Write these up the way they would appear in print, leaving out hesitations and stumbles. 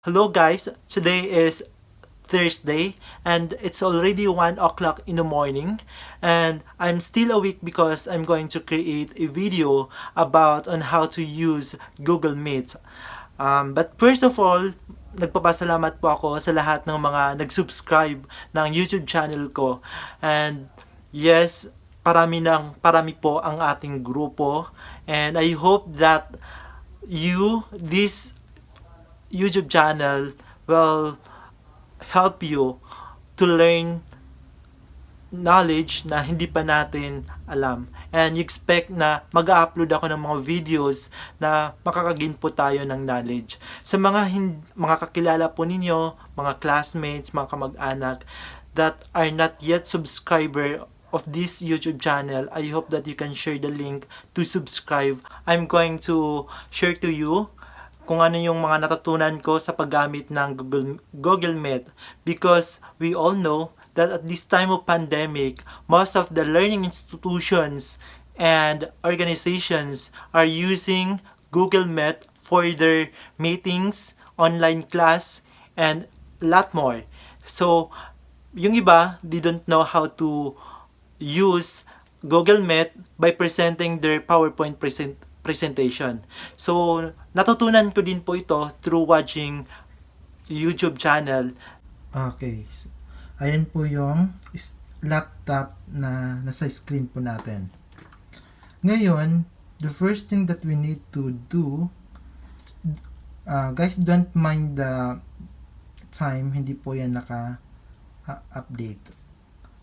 Hello guys, today is Thursday and it's already 1 o'clock in the morning and I'm still awake because I'm going to create a video about on how to use Google Meet. But first of all, nagpapasalamat po ako sa lahat ng mga nag-subscribe ng YouTube channel ko. And yes, parami po ang ating grupo and I hope that this YouTube channel will help you to learn knowledge na hindi pa natin alam. And you expect na mag-upload ako ng mga videos na makakagain po tayo ng knowledge. Sa mga kakilala po ninyo, mga classmates, mga kamag-anak that are not yet subscriber of this YouTube channel, I hope that you can share the link to subscribe. I'm going to share to you kung ano yung mga natutunan ko sa paggamit ng Google Meet because we all know that at this time of pandemic, most of the learning institutions and organizations are using Google Meet for their meetings, online class, and a lot more. So, yung iba, they don't know how to use Google Meet by presenting their PowerPoint presentation. So, natutunan ko din po ito through watching YouTube channel. Okay. So, ayan po yung laptop na nasa screen po natin. Ngayon, the first thing that we need to do, guys, don't mind the time, hindi po yan naka-update.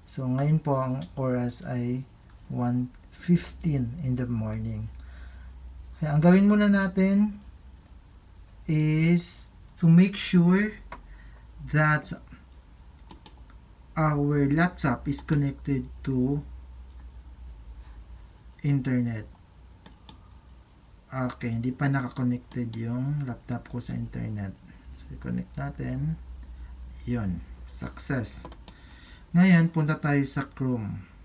So, ngayon po ang oras ay 1:15 in the morning. Kaya ang gawin muna natin is to make sure that our laptop is connected to internet. Okay, hindi pa naka-connected yung laptop ko sa internet. So, i-connect natin. Yun, success. Ngayon, punta tayo sa Chrome.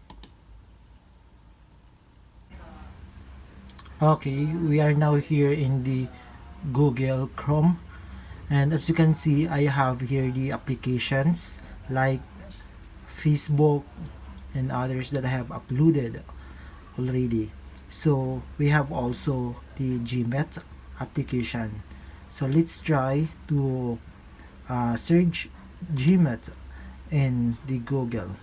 Okay, we are now here in the Google Chrome. And as you can see, I have here the applications like Facebook and others that I have uploaded already. So we have also the Gmail application. So let's try to search Gmail in the Google.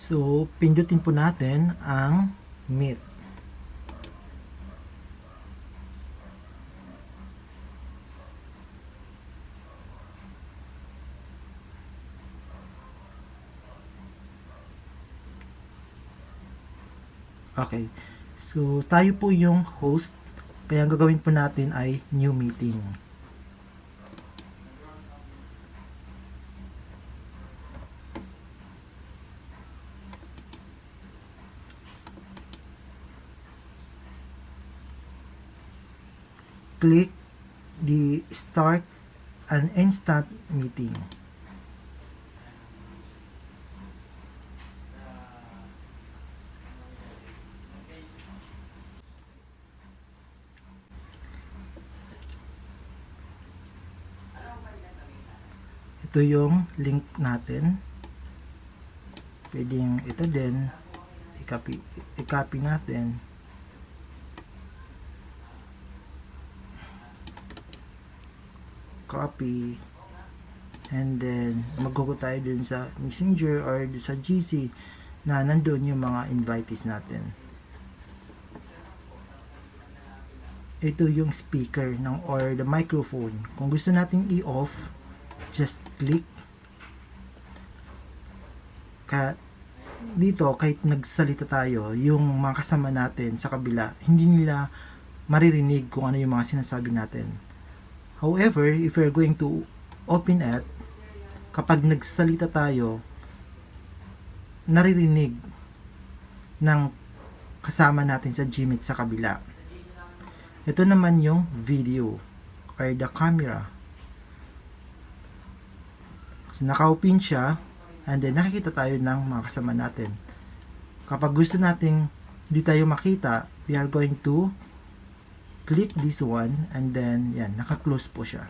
So, pindutin po natin ang Meet. Okay. So, tayo po yung host. Kaya ang gagawin po natin ay new meeting. Click the start an instant meeting. Ito yung link natin. Pwedeng ito din i-copy natin. Copy and then mag-go tayo dun sa Messenger or sa GC na nandun yung mga invitees natin. Ito yung speaker or the microphone. Kung gusto nating i-off, just click. Dito kahit nagsalita tayo, yung mga kasama natin sa kabila, hindi nila maririnig kung ano yung mga sinasabi natin. However, if we're going to open it, kapag nagsalita tayo, naririnig ng kasama natin sa Gmeet sa kabila. Ito naman yung video or the camera. So, naka-open siya and then nakikita tayo ng mga kasama natin. Kapag gusto nating hindi tayo makita, we are going to click this one and then yan, naka-close po siya.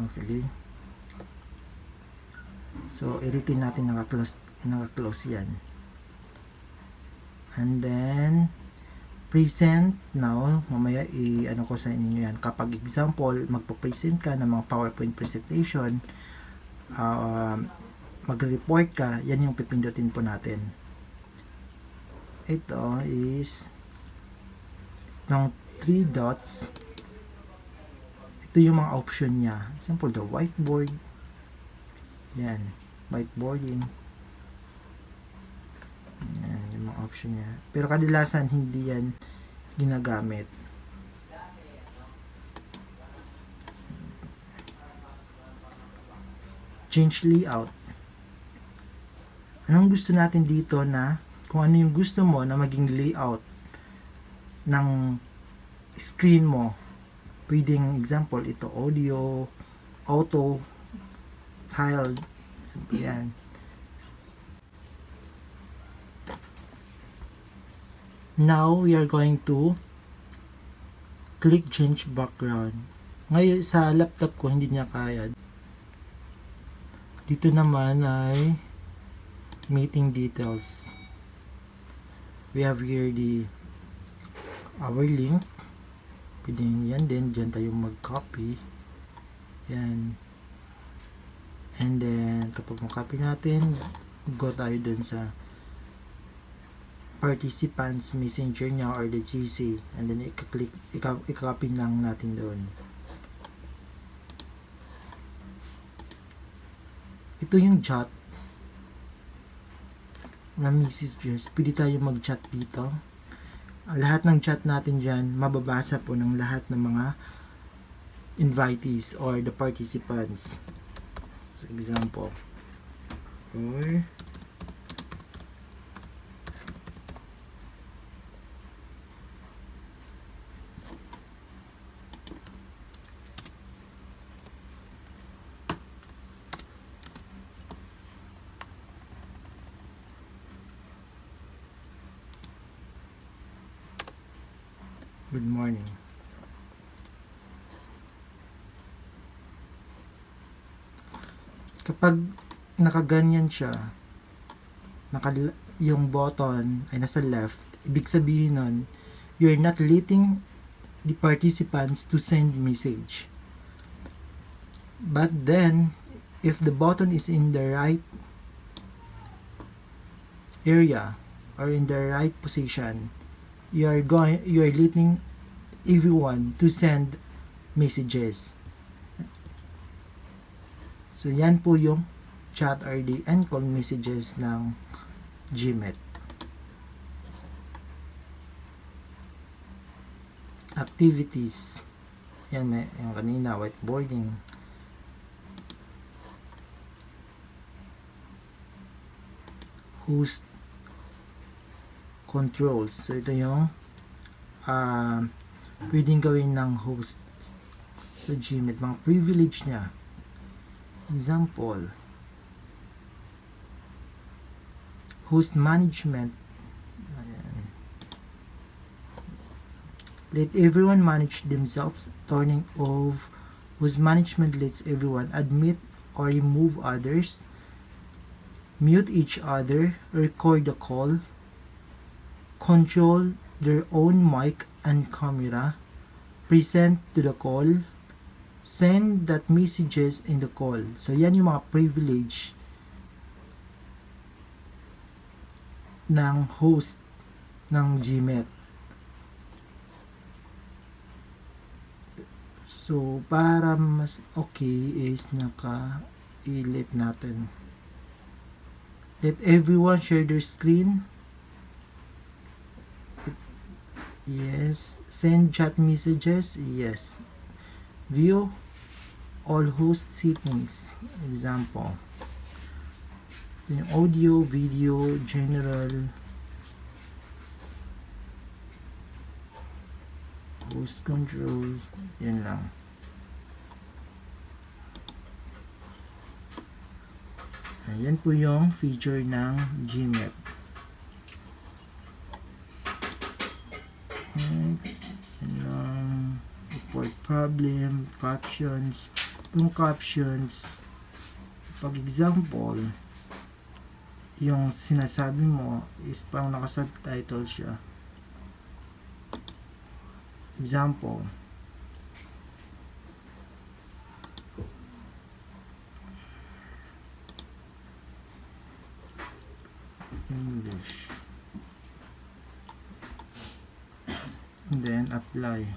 Okay. So, editin natin naka-close yan. And then present now, mamaya ano ko sa inyo yan. Kapag example, magpo-present ka ng mga PowerPoint presentation, magre-report ka, yan yung pipindutin po natin. Ito is ng 3 dots. Ito yung mga option niya. Example, the whiteboard. Yan, whiteboarding. Yan, yung mga option niya. Pero kadalasan hindi yan ginagamit. Change layout. Anong gusto natin dito na kung ano yung gusto mo na maging layout ng screen mo. Pwedeng example, ito audio, auto, tiled. Yan. Now, we are going to click change background. Ngayon, sa laptop ko, hindi niya kaya. Dito naman ay meeting details. We have here our link. Pwede yan din. Diyan tayo mag-copy. Yan. And then, kapag mag-copy natin, go tayo dun sa participants messenger niya or the GC. And then, i-copy lang natin doon. Ito yung chat na messages. Pwede tayo mag-chat dito. Lahat ng chat natin dyan, mababasa po ng lahat ng mga invitees or the participants. So, example. Or good morning. Kapag nakaganyan siya, yung button ay nasa left, ibig sabihin nun, you're not letting the participants to send message. But then, if the button is in the right area or in the right position, you are letting everyone to send messages. So, yan po yung chat or the end call messages ng Gmail. Activities. Yan, may yung kanina, whiteboarding. Host controls. So, ito yung pwedeng gawin ng host sa Gmail. Mga privilege niya. Example. Host management. Ayan. Let everyone manage themselves. Turning off. Host management lets everyone admit or remove others. Mute each other. Record the call. Control their own mic and camera, present to the call, send that messages in the call. So, yan yung mga privilege ng host ng Gmail. So, para mas okay is naka-ilit natin. Let everyone share their screen. Yes. Send chat messages. Yes. View all host settings. Example. Yung audio, video, general. host controls, yan lang. Ayan po yung feature ng Gmail. Next, report problem, captions. Itong captions, pag example, yung sinasabi mo is parang naka-subtitle siya. Example, English, and then apply.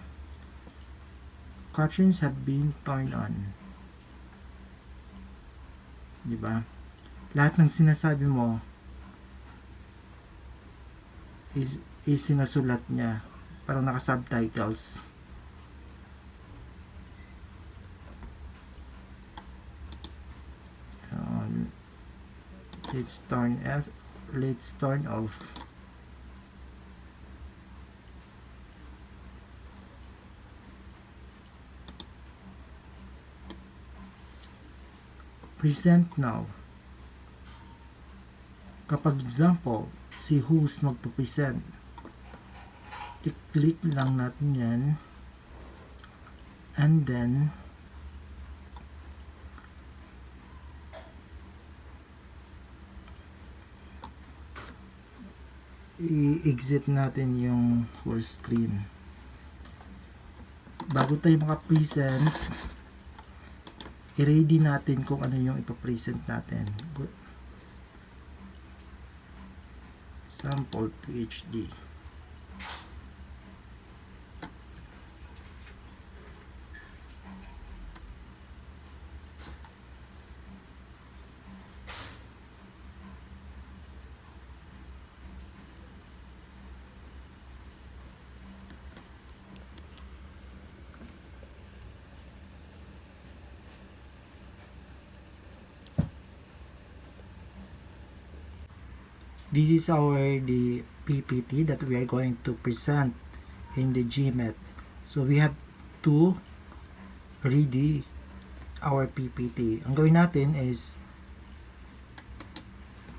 Captions have been turned on. Diba? Lahat ng sinasabi mo is sinusulat niya. Parang naka-subtitles. Let's turn off. Present now. Kapag example, si host magpo-present, i-click lang natin yan, and then i-exit natin yung full screen. Bago tayo maka-present, i-ready natin kung ano yung ipapresent natin. Sample PhD. This is the PPT that we are going to present in the GMAT. So we have to ready our PPT. Ang gawin natin is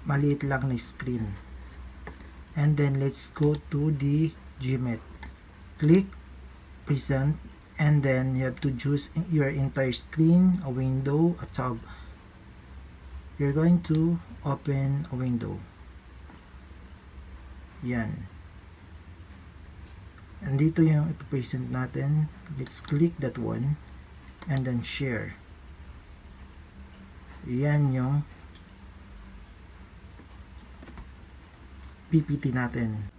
maliit lang na screen. And then let's go to the GMAT. Click present, and then you have to choose your entire screen, a window, a tab. You're going to open a window. Yan. Andito yung ipapresent natin. Let's click that one and then share. Yan yung PPT natin.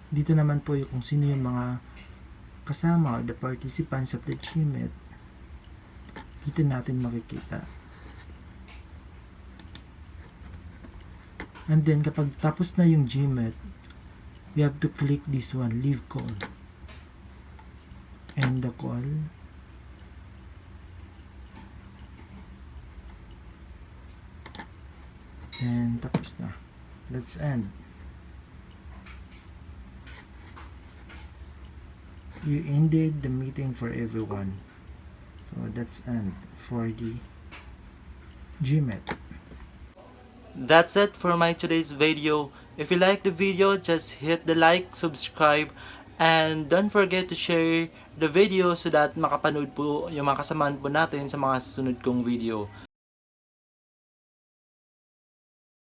Dito naman po yung kung sino yung mga kasama or the participants of the GMAT. Dito natin makikita. And then kapag tapos na yung GMAT, you have to click this one, leave call. End the call. And tapos na. Let's end. You ended the meeting for everyone. So that's end for the GMAT. That's it for my today's video. If you like the video, just hit the like, subscribe, and don't forget to share the video so that makapanood po yung mga kasamahan po natin sa mga susunod kong video.